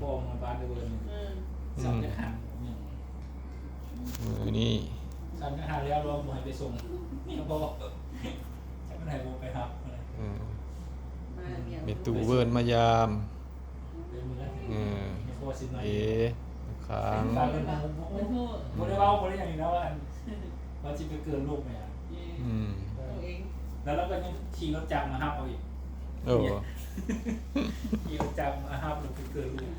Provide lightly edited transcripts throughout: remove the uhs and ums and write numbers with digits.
พ่อมาบ้านเดินสามจะหันนี่สามจะหันแล้วเราหมายไปส่งนี่เขาบอกจะไปไหนโมไปครับเมตูเวิร์นมายามพ่อสิหน่อยค้างตาเป็นโมได้เล่าโมได้อย่างนี้แล้วว่าจะไปเกินลูกไหมอ่ะแล้วเราก็ยังขี่รถจักรมาห้ามเอาอีกขี่รถจักรมาห้ามเราไปเกินลูก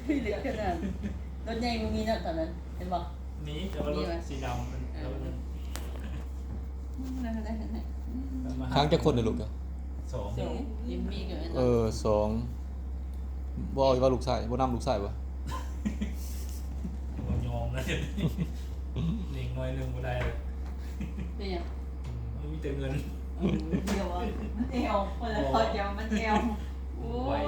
พี่เหลือขนาดรถใหญ่มันมีนะตอนนั้นเห็นบอกมีแต่ว่ารถสีดำค้างจะคนเดียวลูกอ่ะสองยิมมี่กับสองบอกว่าลูกชายบ่นำลูกชายปะยอมนะหนึ่งน้อยหนึ่งบ่ได้เลยเป็นยังไม่มีแต่เงินเดียวมันเอวคนละคนเดียวมันเอวโอ้ย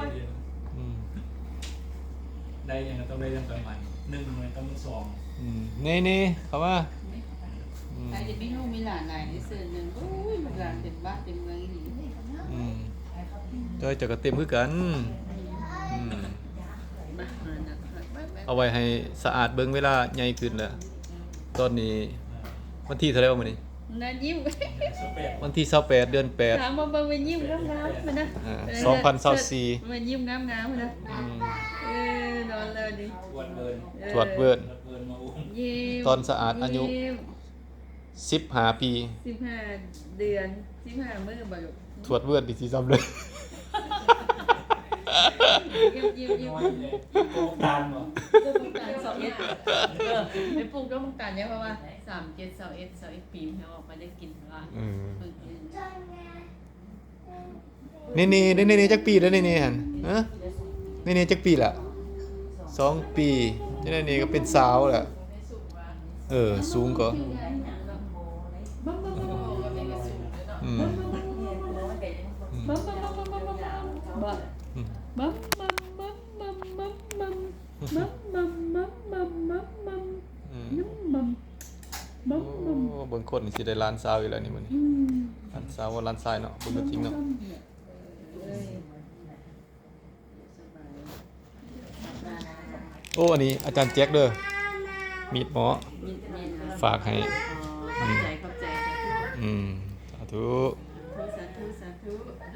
ได้ยังต้องได้เรื่องประมาณหนึ่งเลยต้องสองนี่เขาว่าใครจะมีลูกมีหลานไหนที่เสือหนึ่งโอ้ยหลานเป็นบ้านเป็นเมืองอีกเจ้าจะกระเต็มคือกันเอาไว้ให้สะอาดเบิ่งเวลาใหญ่ขึ้นแล้วตอนนี้วันที่เท่าไหร่วะมื้อนี้น่ายิ้มวันที่28เดือน8ถามมาเบิ่งมันยิ้มงามๆมันนะ2024มันยิ้มงามๆมันนะนอนเลยดิตรวจเวิร์นตอนสะอาดอายุ15 ปี15 เดือน15 มื้อบ่ลูกตรวจเวิร์นดิสิซ้ำเลยยิ้มโกงตานบ่โกงตานไปปลูกต้นมะตาลเนี่ยเพราะว่า37 ปีแล้วออกมาได้กินว่านี่จักปีแล้วนี่หั่นฮะนี่จักปีละ2 ปีจังได๋นี่ก็เป็นสาวแล้วสูงก็บางคนสิได้ล้านสาวอยู่แล้วนี่มื้อนี้ล้านสาวว่าล้านชายเนาะบ่จริงเนาะโอ้อันนี้อาจารย์แจ็คเด้อมีดหมอฝากให้ขอบใจสาธุสาธุ